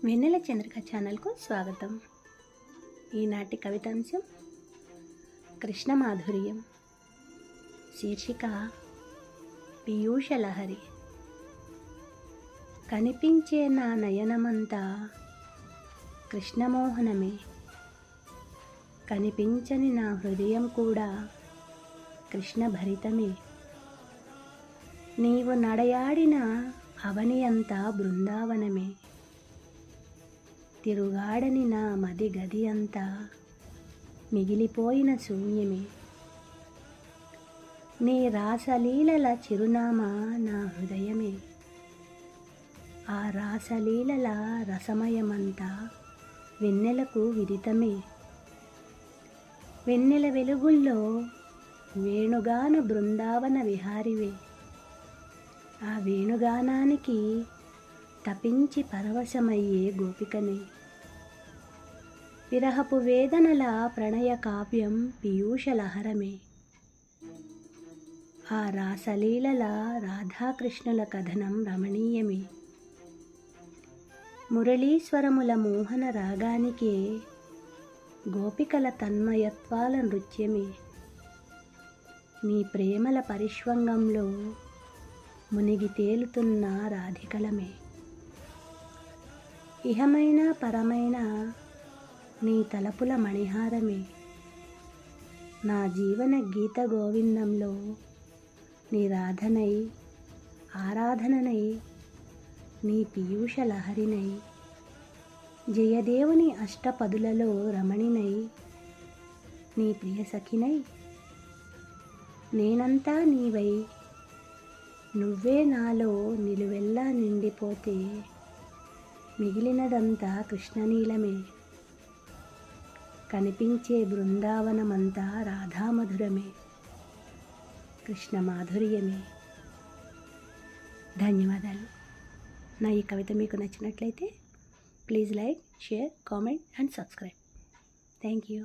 వెన్నెల చంద్రిక ఛానల్కు స్వాగతం. ఈనాటి కవితాంశం కృష్ణ మాధుర్యం. శీర్షిక పీయూషలహరి. కనిపించే నా నయనమంతా కృష్ణమోహనమే, కనిపించని నా హృదయం కూడా కృష్ణభరితమే. నీవు నడయాడిన అవని అంతా బృందావనమే, తిరుగాడని నా మది గది అంతా మిగిలిపోయిన శూన్యమే. నీ రాసలీలల చిరునామా నా హృదయమే, ఆ రాసలీలల రసమయమంతా వెన్నెలకు విదితమే. వెన్నెల వెలుగుల్లో వేణుగాన బృందావన విహారివే, ఆ వేణుగానానికి తపించి పరవశమయ్యే గోపికనే. విరహపు వేదనల ప్రణయ కావ్యం పీయూషలహరమే, ఆ రాసలీలల రాధాకృష్ణుల కథనం రమణీయమే. మురళీశ్వరముల మోహన రాగానికే గోపికల తన్మయత్వాల నృత్యమే. నీ ప్రేమల పరిష్వంగంలో మునిగి తేలుతున్న రాధికలమే. ఇహమైన పరమైన నీ తలపుల మణిహారమే, నా జీవన గీత గోవిందంలో నీ రాధనై ఆరాధననై, నీ పీయూష లహరినై, జయదేవుని అష్టపదులలో రమణినై, నీ ప్రియ సఖినై, నేనంతా నీవై నువ్వే నాలో నిలువెల్లా నిండిపోతే మిగిలినదంతా కృష్ణనీలమే. కనిపించే బృందావనమంతా రాధామధురమే, కృష్ణ మాధుర్యమే. ధన్యవాదాలు. నా ఈ కవిత మీకు నచ్చినట్లయితే please like, share, comment and subscribe. Thank you.